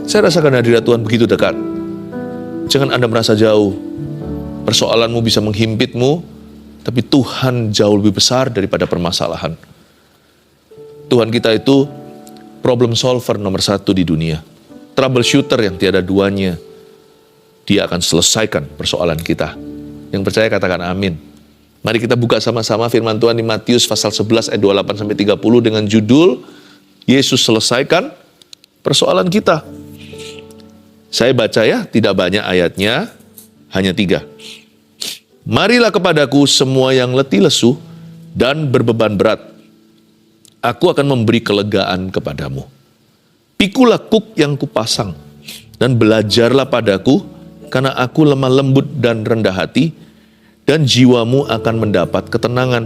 Saya rasakan hadirat Tuhan begitu dekat. Jangan Anda merasa jauh. Persoalanmu bisa menghimpitmu, tapi Tuhan jauh lebih besar daripada permasalahan. Tuhan kita itu problem solver nomor 1 di dunia. Troubleshooter yang tiada duanya. Dia akan selesaikan persoalan kita. Yang percaya katakan amin. Mari kita buka sama-sama firman Tuhan di Matius pasal 11 ayat 28-30 dengan judul Yesus selesaikan persoalan kita. Saya baca ya, tidak banyak ayatnya, hanya 3. Marilah kepadaku semua yang letih lesu dan berbeban berat. Aku akan memberi kelegaan kepadamu. Pikulah kuk yang kupasang dan belajarlah padaku, karena aku lemah lembut dan rendah hati, dan jiwamu akan mendapat ketenangan.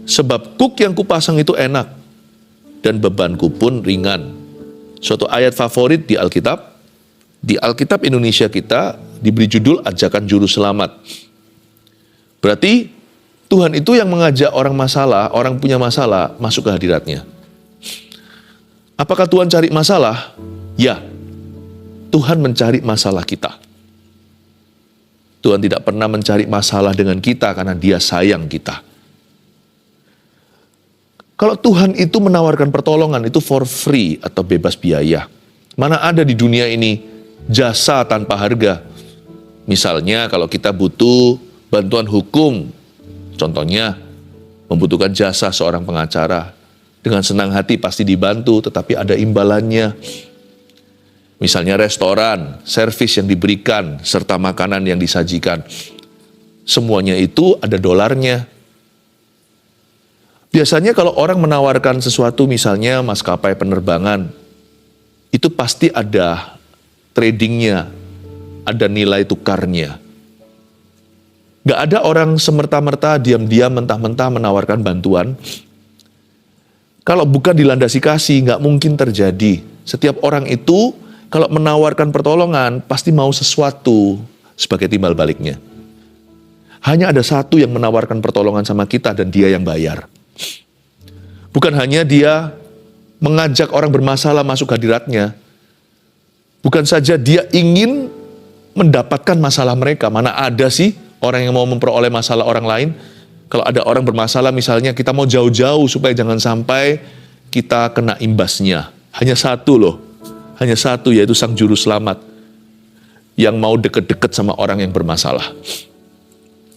Sebab kuk yang kupasang itu enak, dan bebanku pun ringan. Suatu ayat favorit di Alkitab. Di Alkitab Indonesia kita diberi judul Ajakan Juru Selamat. Berarti Tuhan itu yang mengajak orang punya masalah masuk ke hadiratnya. Apakah Tuhan cari masalah? Ya, Tuhan mencari masalah kita. Tuhan tidak pernah mencari masalah dengan kita karena Dia sayang kita. Kalau Tuhan itu menawarkan pertolongan itu for free atau bebas biaya. Mana ada di dunia ini jasa tanpa harga. Misalnya kalau kita butuh bantuan hukum, contohnya membutuhkan jasa seorang pengacara, dengan senang hati pasti dibantu, tetapi ada imbalannya. Misalnya restoran, servis yang diberikan, serta makanan yang disajikan. Semuanya itu ada dolarnya. Biasanya kalau orang menawarkan sesuatu, misalnya maskapai penerbangan, itu pasti ada tradingnya, ada nilai tukarnya. Gak ada orang semerta-merta, diam-diam, mentah-mentah menawarkan bantuan. Kalau bukan dilandasi kasih, gak mungkin terjadi. Setiap orang itu, kalau menawarkan pertolongan, pasti mau sesuatu sebagai timbal baliknya. Hanya ada satu yang menawarkan pertolongan sama kita, dan Dia yang bayar. Bukan hanya Dia mengajak orang bermasalah masuk hadiratnya, bukan saja Dia ingin mendapatkan masalah mereka. Mana ada sih orang yang mau memperoleh masalah orang lain? Kalau ada orang bermasalah misalnya, kita mau jauh-jauh supaya jangan sampai kita kena imbasnya. Hanya satu loh. Hanya satu, yaitu Sang Juru Selamat yang mau deket-deket sama orang yang bermasalah.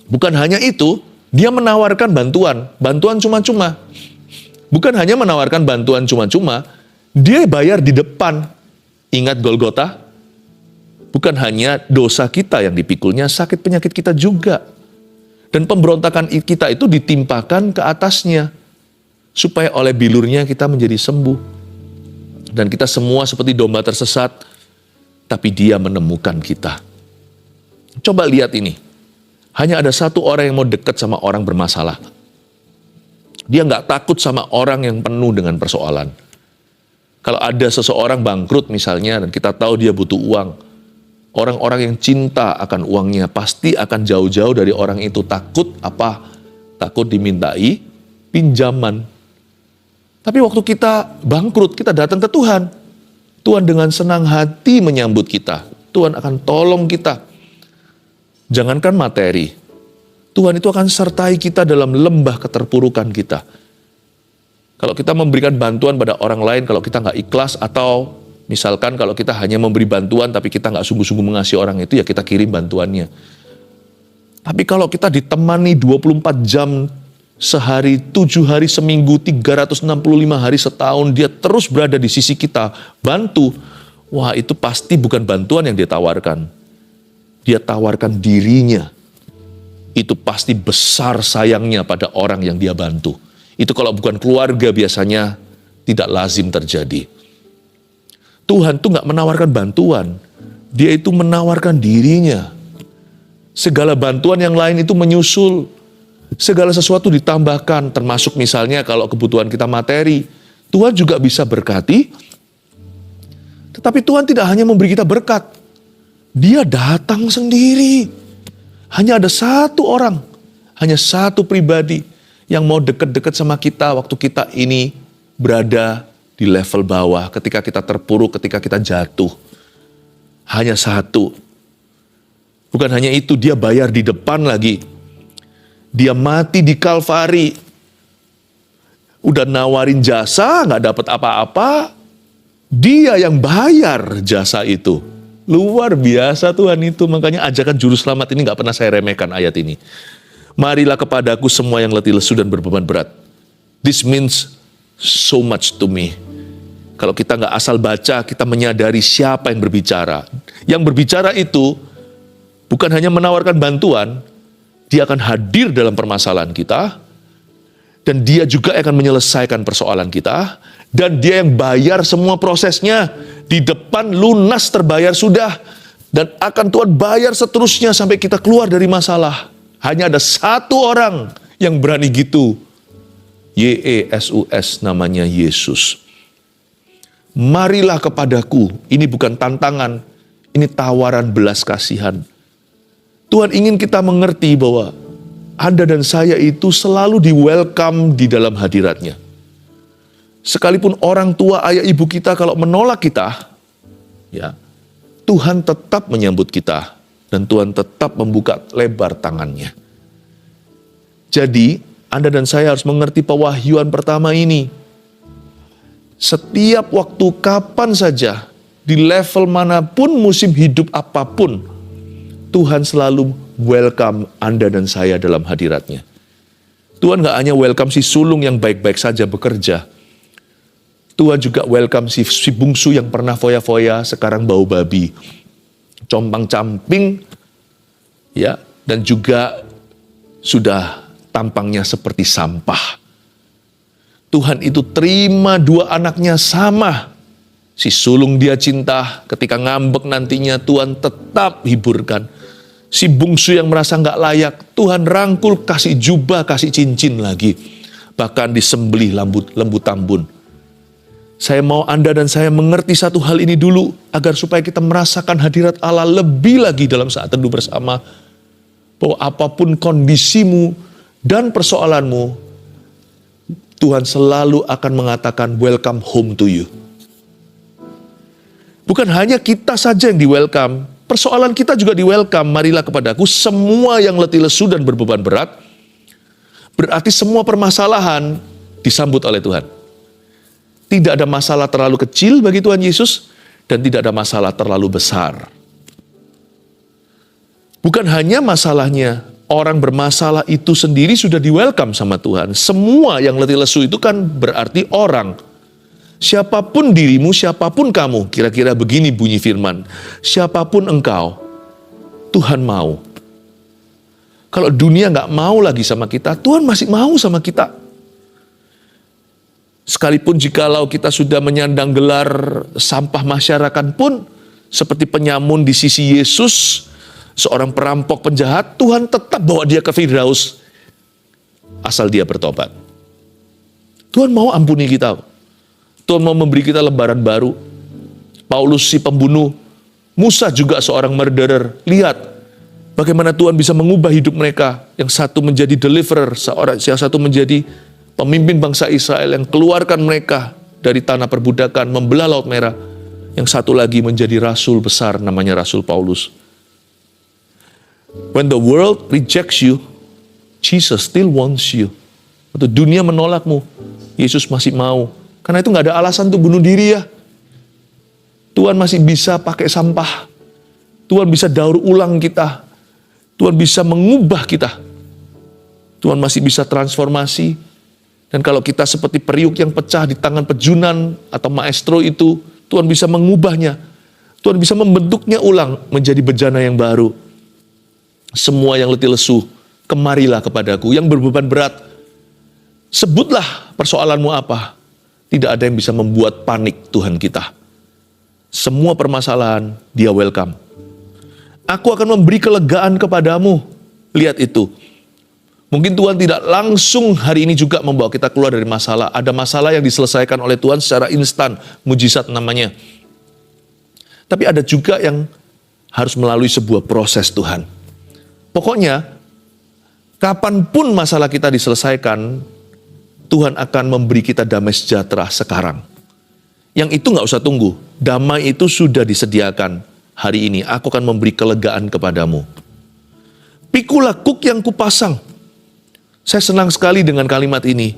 Bukan hanya itu, Dia menawarkan bantuan cuma-cuma. Bukan hanya menawarkan bantuan cuma-cuma, Dia bayar di depan. Ingat Golgota? Bukan hanya dosa kita yang dipikulnya, sakit penyakit kita juga. Dan pemberontakan kita itu ditimpakan ke atasnya, supaya oleh bilurnya kita menjadi sembuh. Dan kita semua seperti domba tersesat, tapi Dia menemukan kita. Coba lihat ini. Hanya ada satu orang yang mau dekat sama orang bermasalah. Dia nggak takut sama orang yang penuh dengan persoalan. Kalau ada seseorang bangkrut misalnya, dan kita tahu dia butuh uang, orang-orang yang cinta akan uangnya pasti akan jauh-jauh dari orang itu. Takut apa? Takut dimintai pinjaman. Tapi waktu kita bangkrut, kita datang ke Tuhan. Tuhan dengan senang hati menyambut kita. Tuhan akan tolong kita. Jangankan materi, Tuhan itu akan sertai kita dalam lembah keterpurukan kita. Kalau kita memberikan bantuan pada orang lain, kalau kita nggak ikhlas, atau misalkan kalau kita hanya memberi bantuan tapi kita nggak sungguh-sungguh mengasihi orang itu, ya kita kirim bantuannya. Tapi kalau kita ditemani 24 jam sehari, 7 hari seminggu, 365 hari setahun, Dia terus berada di sisi kita, bantu. Wah, itu pasti bukan bantuan yang Dia tawarkan. Dia tawarkan dirinya. Itu pasti besar sayangnya pada orang yang Dia bantu. Itu kalau bukan keluarga biasanya tidak lazim terjadi. Tuhan tuh nggak menawarkan bantuan. Dia itu menawarkan dirinya. Segala bantuan yang lain itu menyusul. Segala sesuatu ditambahkan, termasuk misalnya kalau kebutuhan kita materi. Tuhan juga bisa berkati. Tetapi Tuhan tidak hanya memberi kita berkat. Dia datang sendiri. Hanya ada satu orang. Hanya satu pribadi yang mau dekat-dekat sama kita waktu kita ini berada di level bawah, ketika kita terpuruk, ketika kita jatuh. Hanya satu. Bukan hanya itu, dia bayar di depan lagi. Dia mati di Kalvari. Udah nawarin jasa, nggak dapat apa-apa. Dia yang bayar jasa itu. Luar biasa Tuhan itu. Makanya ajakan juru selamat ini nggak pernah saya remehkan ayat ini. Marilah kepadaku semua yang letih lesu dan berbeban berat. This means so much to me. Kalau kita nggak asal baca, kita menyadari siapa yang berbicara. Yang berbicara itu bukan hanya menawarkan bantuan, dia akan hadir dalam permasalahan kita, dan dia juga akan menyelesaikan persoalan kita, dan dia yang bayar semua prosesnya. Di depan lunas terbayar sudah, dan akan Tuhan bayar seterusnya sampai kita keluar dari masalah. Hanya ada satu orang yang berani gitu. Yesus, namanya Yesus. Marilah kepadaku, ini bukan tantangan, ini tawaran belas kasihan. Tuhan ingin kita mengerti bahwa Anda dan saya itu selalu di-welcome di dalam hadiratnya. Sekalipun orang tua, ayah, ibu kita kalau menolak kita, ya, Tuhan tetap menyambut kita dan Tuhan tetap membuka lebar tangannya. Jadi, Anda dan saya harus mengerti pewahyuan pertama ini. Setiap waktu kapan saja, di level manapun, musim hidup apapun, Tuhan selalu welcome Anda dan saya dalam hadiratnya. Tuhan gak hanya welcome si sulung yang baik-baik saja bekerja. Tuhan juga welcome si bungsu yang pernah foya-foya, sekarang bau babi. Compang-camping, ya, dan juga sudah tampangnya seperti sampah. Tuhan itu terima dua anaknya sama. Si sulung dia cinta, ketika ngambek nantinya Tuhan tetap hiburkan. Si bungsu yang merasa nggak layak, Tuhan rangkul, kasih jubah, kasih cincin lagi. Bahkan disembelih lembu tambun. Saya mau Anda dan saya mengerti satu hal ini dulu, agar supaya kita merasakan hadirat Allah lebih lagi dalam saat teduh bersama. Bahwa apapun kondisimu dan persoalanmu, Tuhan selalu akan mengatakan welcome home to you. Bukan hanya kita saja yang di-welcome, persoalan kita juga di-welcome. Marilah kepadaku semua yang letih lesu dan berbeban berat. Berarti semua permasalahan disambut oleh Tuhan. Tidak ada masalah terlalu kecil bagi Tuhan Yesus, dan tidak ada masalah terlalu besar. Bukan hanya masalahnya, orang bermasalah itu sendiri sudah di-welcome sama Tuhan. Semua yang letih lesu itu kan berarti orang. Siapapun dirimu, siapapun kamu, kira-kira begini bunyi firman. Siapapun engkau, Tuhan mau. Kalau dunia nggak mau lagi sama kita, Tuhan masih mau sama kita. Sekalipun jikalau kita sudah menyandang gelar sampah masyarakat pun, seperti penyamun di sisi Yesus, seorang perampok penjahat, Tuhan tetap bawa dia ke Firdaus, asal dia bertobat. Tuhan mau ampuni kita. Tuhan mau memberi kita lembaran baru. Paulus si pembunuh, Musa juga seorang murderer. Lihat bagaimana Tuhan bisa mengubah hidup mereka. Yang satu menjadi deliverer, yang satu menjadi pemimpin bangsa Israel yang keluarkan mereka dari tanah perbudakan, membelah Laut Merah. Yang satu lagi menjadi rasul besar, namanya Rasul Paulus. When the world rejects you, Jesus still wants you. Waktu dunia menolakmu, Yesus masih mau. Karena itu nggak ada alasan untuk bunuh diri ya. Tuhan masih bisa pakai sampah. Tuhan bisa daur ulang kita. Tuhan bisa mengubah kita. Tuhan masih bisa transformasi. Dan kalau kita seperti periuk yang pecah di tangan pejunan atau maestro itu, Tuhan bisa mengubahnya. Tuhan bisa membentuknya ulang menjadi bejana yang baru. Semua yang letih lesu, kemarilah kepadaku. Yang berbeban berat, sebutlah persoalanmu apa. Tidak ada yang bisa membuat panik Tuhan kita. Semua permasalahan, Dia welcome. Aku akan memberi kelegaan kepadamu. Lihat itu. Mungkin Tuhan tidak langsung hari ini juga membawa kita keluar dari masalah. Ada masalah yang diselesaikan oleh Tuhan secara instan, mujizat namanya. Tapi ada juga yang harus melalui sebuah proses Tuhan. Pokoknya, kapanpun masalah kita diselesaikan, Tuhan akan memberi kita damai sejahtera sekarang. Yang itu nggak usah tunggu. Damai itu sudah disediakan. hari ini aku akan memberi kelegaan kepadamu. Pikulah kuk yang kupasang. Saya senang sekali dengan kalimat ini.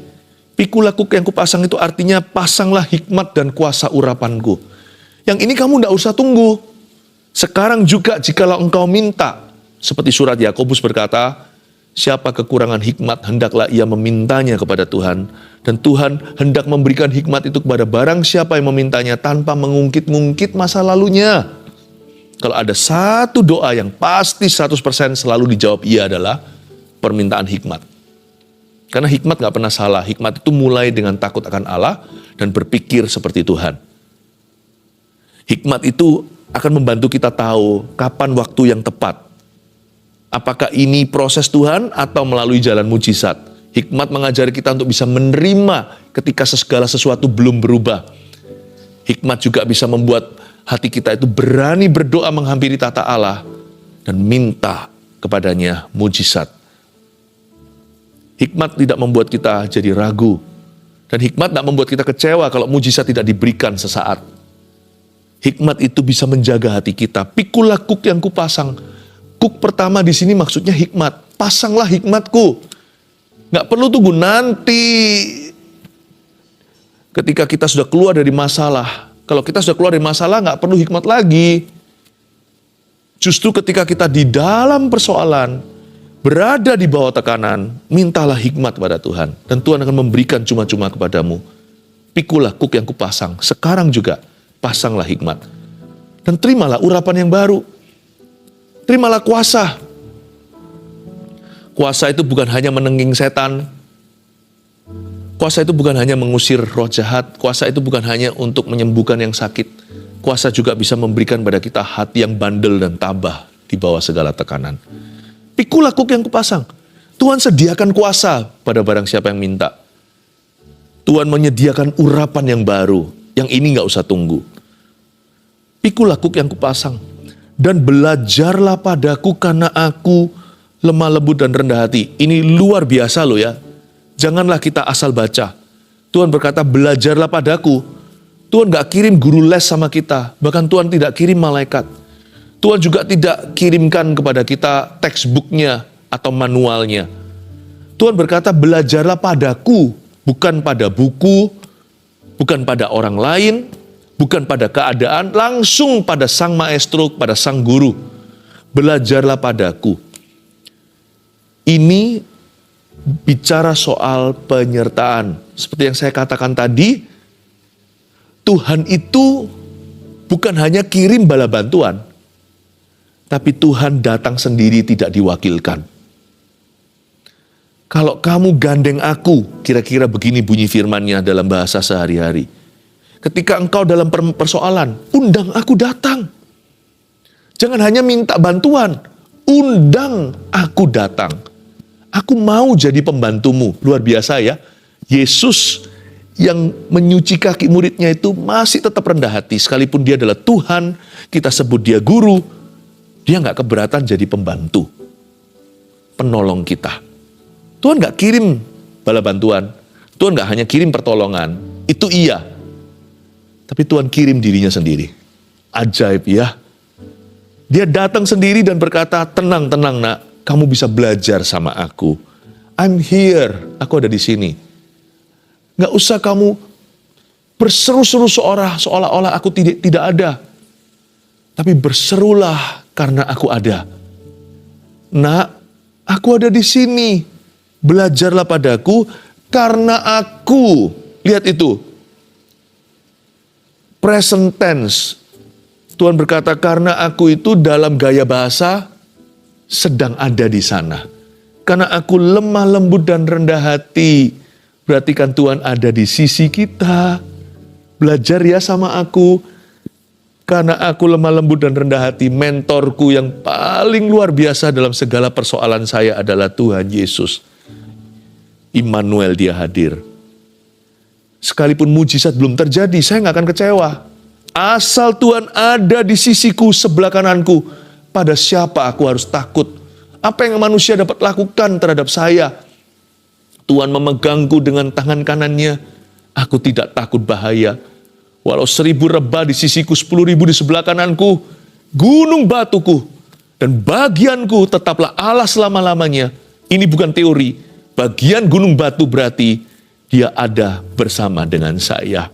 Pikulah kuk yang kupasang itu artinya pasanglah hikmat dan kuasa urapanku. Yang ini kamu tidak usah tunggu. Sekarang juga jikalau engkau minta. Seperti surat Yakobus berkata, siapa kekurangan hikmat hendaklah ia memintanya kepada Tuhan. Dan Tuhan hendak memberikan hikmat itu kepada barang siapa yang memintanya tanpa mengungkit-ungkit masa lalunya. Kalau ada satu doa yang pasti 100% selalu dijawab iya adalah permintaan hikmat. Karena hikmat gak pernah salah. Hikmat itu mulai dengan takut akan Allah dan berpikir seperti Tuhan. Hikmat itu akan membantu kita tahu kapan waktu yang tepat. Apakah ini proses Tuhan atau melalui jalan mujizat. Hikmat mengajari kita untuk bisa menerima ketika segala sesuatu belum berubah. Hikmat juga bisa membuat hati kita itu berani berdoa menghampiri tata Allah dan minta kepadanya mujizat. Hikmat tidak membuat kita jadi ragu. Dan hikmat tidak membuat kita kecewa kalau mujizat tidak diberikan sesaat. Hikmat itu bisa menjaga hati kita. Pikulah kuk yang kupasang. Kuk pertama di sini maksudnya hikmat. Pasanglah hikmatku. Nggak perlu tunggu nanti ketika kita sudah keluar dari masalah. Kalau kita sudah keluar dari masalah nggak perlu hikmat lagi. Justru ketika kita di dalam persoalan, berada di bawah tekanan, mintalah hikmat kepada Tuhan. Dan Tuhan akan memberikan cuma-cuma kepadamu. Pikulah kuk yang kupasang. Sekarang juga pasanglah hikmat. Dan terimalah urapan yang baru. Terimalah kuasa. Kuasa itu bukan hanya menengging setan. Kuasa itu bukan hanya mengusir roh jahat. Kuasa itu bukan hanya untuk menyembuhkan yang sakit. Kuasa juga bisa memberikan pada kita hati yang bandel dan tabah di bawah segala tekanan. Pikulah kuk yang kupasang. Tuhan sediakan kuasa pada barang siapa yang minta. Tuhan menyediakan urapan yang baru. Yang ini gak usah tunggu. Pikulah kuk yang kupasang. Dan belajarlah padaku karena aku lemah lembut dan rendah hati. Ini luar biasa loh ya. Janganlah kita asal baca. Tuhan berkata belajarlah padaku. Tuhan gak kirim guru les sama kita. Bahkan Tuhan tidak kirim malaikat. Tuhan juga tidak kirimkan kepada kita textbooknya atau manualnya. Tuhan berkata, belajarlah padaku, bukan pada buku, bukan pada orang lain, bukan pada keadaan, langsung pada sang maestro, pada sang guru. Belajarlah padaku. Ini bicara soal penyertaan. Seperti yang saya katakan tadi, Tuhan itu bukan hanya kirim bala bantuan, tapi Tuhan datang sendiri tidak diwakilkan. Kalau kamu gandeng aku, kira-kira begini bunyi firman-Nya dalam bahasa sehari-hari. Ketika engkau dalam persoalan, undang aku datang. Jangan hanya minta bantuan, undang aku datang. Aku mau jadi pembantumu. Luar biasa ya. Yesus yang menyuci kaki muridnya itu masih tetap rendah hati. Sekalipun dia adalah Tuhan, kita sebut dia guru, dia gak keberatan jadi pembantu, penolong kita. Tuhan gak kirim bala bantuan, Tuhan gak hanya kirim pertolongan, itu iya. Tapi Tuhan kirim dirinya sendiri. Ajaib ya. Dia datang sendiri dan berkata, tenang nak, kamu bisa belajar sama aku. I'm here, aku ada di sini. Gak usah kamu berseru-seru seolah-olah aku tidak ada. Tapi berserulah karena aku ada. Nak, aku ada di sini. Belajarlah padaku karena aku. Lihat itu. Present tense. Tuhan berkata karena aku itu dalam gaya bahasa sedang ada di sana. Karena aku lemah lembut dan rendah hati. Berarti kan Tuhan ada di sisi kita. Belajar ya sama aku. Karena aku lemah lembut dan rendah hati, mentorku yang paling luar biasa dalam segala persoalan saya adalah Tuhan Yesus. Immanuel, dia hadir. Sekalipun mujizat belum terjadi, saya nggak akan kecewa. Asal Tuhan ada di sisiku, sebelah kananku, pada siapa aku harus takut? Apa yang manusia dapat lakukan terhadap saya? Tuhan memegangku dengan tangan kanannya, aku tidak takut bahaya. Walau 1000 rebah di sisiku, 10.000 di sebelah kananku, gunung batuku dan bagianku tetaplah Allah selama-lamanya. Ini bukan teori. Bagian gunung batu berarti dia ada bersama dengan saya.